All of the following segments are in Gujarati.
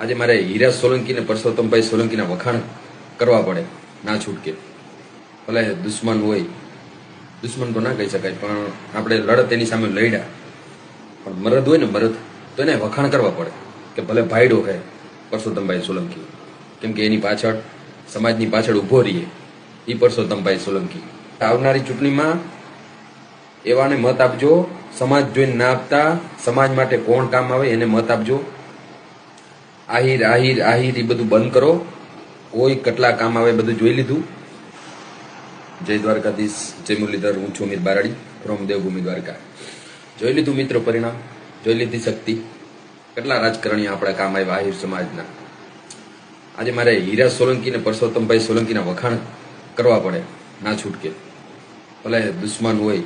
આજે મારે હીરા સોલંકી ને પરસોત્તમભાઈ સોલંકીના વખાણ કરવા પડે, ના છૂટકે. ભલે દુશ્મન હોય, દુશ્મન તો ના કહી શકાય, પણ આપણે લડત એની સામે લડ્યા. પણ મરદ હોય ને મરદ, તો એને વખાણ કરવા પડે કે ભલે ભાઈડો કહે પરસોત્તમભાઈ સોલંકી, કેમ કે એની પાછળ સમાજની પાછળ ઊભો રહીએ એ પરસોત્તમભાઈ સોલંકી. આવનારી ચૂંટણીમાં એવાને મત આપજો. સમાજ જોઈને ના આપતા, સમાજ માટે કોણ કામ આવે એને મત આપજો. આહિર આહિર આહિર એ બધું બંધ કરો. કોઈ કેટલા કામ આવે બધું જોઈ લીધું. જય દ્વારકાધીશ, જય મુરલીધર. હું છું અમીર બારાડી ફ્રોમ દેવભૂમિ દ્વારકા. જોઈ લીધું મિત્રો પરિણામ, જોઈ લીધી શક્તિ. કેટલા રાજકારણીઓ આપણા કામ આવ્યા આહિર સમાજના. આજે મારે હીરા સોલંકી ને પરસોત્તમભાઈ સોલંકીના વખાણ કરવા પડે, ના છૂટકે. ભલે દુશ્મન હોય,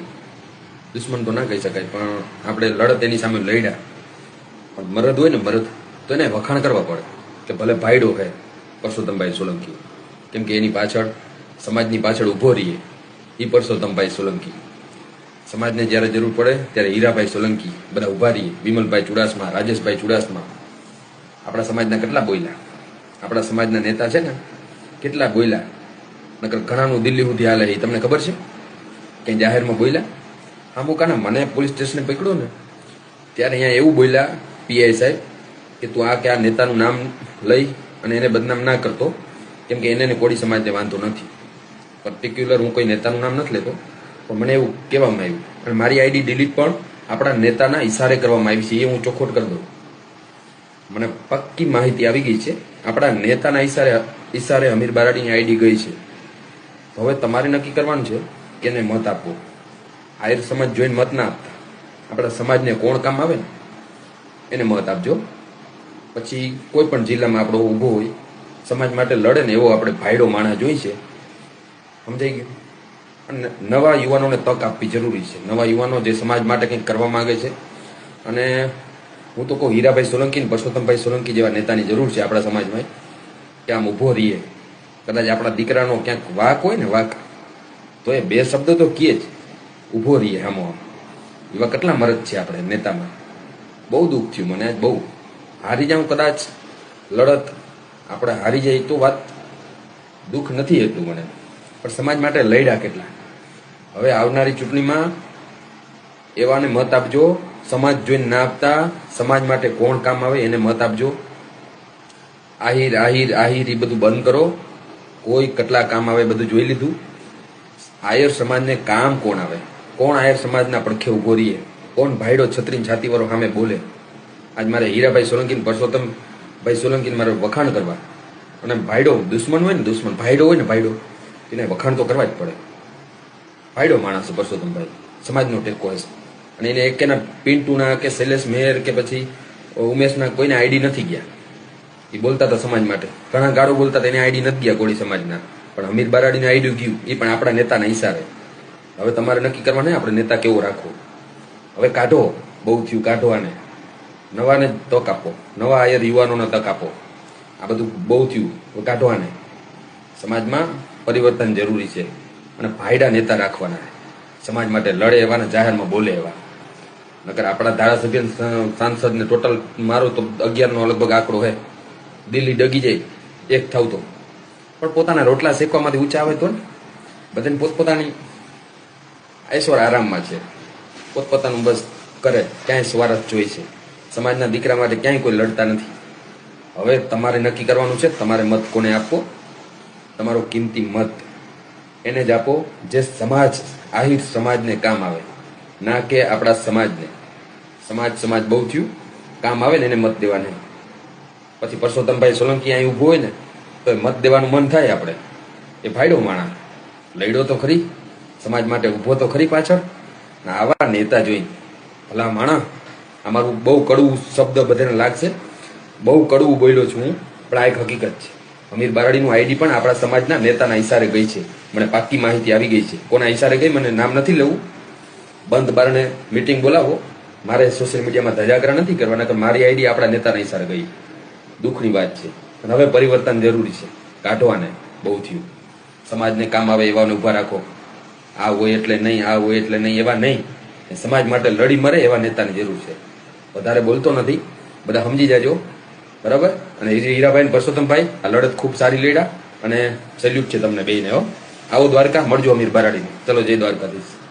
દુશ્મન તો ના કહી શકાય, પણ આપણે લડત એની સામે લડ્યા. પણ મરદ હોય ને મરદ, તો એને વખાણ કરવા પડે કે ભલે ભાઈડો કહે પરસોત્તમભાઈ સોલંકી, કેમ કે એની પાછળ સમાજની પાછળ ઊભો રહીએ એ પરસોત્તમભાઈ સોલંકી. સમાજને જ્યારે જરૂર પડે ત્યારે હીરાભાઈ સોલંકી બધા ઊભા રહીએ. વિમલભાઈ ચુડાસમા, રાજેશભાઈ ચુડાસમા આપણા સમાજના કેટલા બોલ્યા. આપણા સમાજના નેતા છે ને કેટલા બોલ્યા. નકર ઘણાનું દિલ્હી સુધી હાલે એ તમને ખબર છે? કંઈ જાહેરમાં બોલ્યા? અમુકાને મને પોલીસ સ્ટેશને પકડ્યો ને ત્યારે અહીંયા એવું બોલ્યા પીઆઈ સાહેબ કે તું આ કે આ નેતાનું નામ લઈ અને એને બદનામ ના કરતો, કેમ કે એને કોળી સમાજને વાંધો નથી. પર્ટિક્યુલર હું કોઈ નેતાનું નામ નથી લેતો, પણ મને એવું કહેવામાં આવ્યું. અને મારી આઈડી ડિલીટ પણ આપણા નેતાના ઈશારે કરવામાં આવી છે, એ હું ચોખ્ખોટ કરી દઉં. મને પક્કી માહિતી આવી ગઈ છે. આપણા નેતાના ઈશારે અમીર બારાડીની આઈડી ગઈ છે. હવે તમારે નક્કી કરવાનું છે કે એને મત આપવો. આહિર સમાજ જોઈને મત ના આપતા. આપણા સમાજને કોણ કામ આવે ને એને મત આપજો. પછી કોઈ પણ જિલ્લામાં આપણો ઊભો હોય, સમાજ માટે લડે ને એવો આપણે ભાઈડો માણસ જોઈ છે. સમજાઈ ગયું? અને નવા યુવાનોને તક આપવી જરૂરી છે. નવા યુવાનો જે સમાજ માટે કંઈક કરવા માંગે છે. અને હું તો કહું હીરાભાઈ સોલંકી ને પરસોત્તમભાઈ સોલંકી જેવા નેતાની જરૂર છે આપણા સમાજમાં, કે આમ ઊભો રહીએ. કદાચ આપણા દીકરાનો ક્યાંક વાક હોય ને વાક, તો એ બે શબ્દો તો કહે જ, ઊભો રહીએ આમો આમ. એવા કેટલા મરદ છે આપણે નેતામાં. બહુ દુઃખ થયું મને આજ. બહુ હારી જાઉં કદાચ લડત, આપણે હારી જાય તો વાત દુઃખ નથી એટલું મને, પણ સમાજ માટે લડ્યા કેટલા. હવે આવનારી ચૂંટણીમાં એવાને મત આપજો. સમાજ જોઈને ના આપતા, સમાજ માટે કોણ કામ આવે એને મત આપજો. આહિર આહિર આહિર એ બધું બંધ કરો. કોઈ કેટલા કામ આવે બધું જોઈ લીધું. આયર સમાજને કામ કોણ આવે? કોણ આયર સમાજના પડખે ઊભો રહીએ? કોણ ભાઈડો છત્રીને છાતીવાળો સામે બોલે? આજ મારે હીરાભાઈ સોલંકી પરસોત્તમભાઈ સોલંકીને મારે વખાણ કરવા. અને ભાઈડો દુશ્મન હોય ને દુશ્મન, ભાઈડો હોય ને ભાઈડો, એને વખાણ તો કરવા જ પડે. ભાઈડો માણસ પરસોત્તમભાઈ, સમાજનો ટેકો હશે. અને એને એક એના પિન્ટુના કે શૈલેષ મેયર કે પછી ઉમેશના કોઈને આઈડી નથી ગયા. એ બોલતા હતા સમાજ માટે, ઘણા ગાળો બોલતા હતા, એને આઈડી નથી ગયા કોળી સમાજના. પણ અમીર બારાડીને આઈડી ગયું, એ પણ આપણા નેતાના ઈશારે. હવે તમારે નક્કી કરવા નહીં આપણે નેતા કેવો રાખવો. હવે કાઢો, બહુ થયું, કાઢો આને. નવાને તક આપો, નવા આયર યુવાનોને તક આપો. આ બધું બહુ થયું, હવે કાઢો આને. સમાજમાં પરિવર્તન જરૂરી છે. અને ભાઈડા નેતા રાખવાના, સમાજ માટે લડે એવા ને જાહેરમાં બોલે એવા. નકર આપણા ધારાસભ્ય સાંસદને ટોટલ મારો તો 11નો લગભગ આંકડો હે. દિલ્હી ડગી જાય એક થાવ તો, પણ પોતાના રોટલા શેકવામાંથી ઊંચા આવે તો ને. બધાને પોતપોતાની ઐશ્વર આરામમાં છે, પોતપોતાનું બસ કરે, ક્યાંય સ્વાર્થ જોઈ છે. સમાજના દીકરા માટે ક્યાંય કોઈ લડતા નથી. હવે તમારે નક્કી કરવાનું છે તમારે મત કોને આપવો. તમારો કિંમતી મત એને જ આપો જે સમાજ, આહિર સમાજને કામ આવે, ના કે આપણા સમાજને. સમાજ બહુ થયું, કામ આવે ને એને મત દેવાને. પછી પરસોત્તમભાઈ સોલંકી અહીં ઊભો હોય ને તો મત દેવાનું મન થાય આપણે. એ ભાઈડો માણા, લડ્યો તો ખરી, સમાજ માટે ઊભો તો ખરી પાછળ. આવા નેતા જોઈને ભલા માણા. અમારું બહુ કડવું શબ્દ બધાને લાગશે, બહુ કડવું બોલ્યો છું હું, પણ આ એક હકીકત છે. અમીર બારાડીનું આઈડી પણ આપણા સમાજના નેતાના ઈશારે ગઈ છે. મને પાક્કી માહિતી આવી ગઈ છે. કોના ઈશારે ગઈ મને નામ નથી લેવું. બંધ બારણે મિટિંગ બોલાવો, મારે સોશિયલ મીડિયામાં ધજાગરા નથી કરવાના, કે મારી આઈડી આપણા નેતાના ઈશારે ગઈ. દુઃખની વાત છે. અને હવે પરિવર્તન જરૂરી છે. કાઢવાને બહુ થયું. સમાજને કામ આવે એવાને ઊભા રાખો. આ હોય એટલે નહીં, આ હોય એટલે નહીં, એવા નહીં. સમાજ માટે લડી મરે એવા નેતાની જરૂર છે. વધારે બોલતો નથી, બધા સમજી જાજો. બરાબર. અને હીરાભાઈ ને પરસોત્તમભાઈ આ લડત ખૂબ સારી લડ્યા અને સેલ્યુટ છે તમને બેયને હો. આવો દ્વારકા, મળજો અમીર બારાડીને. ચલો, જય દ્વારકાધીશ.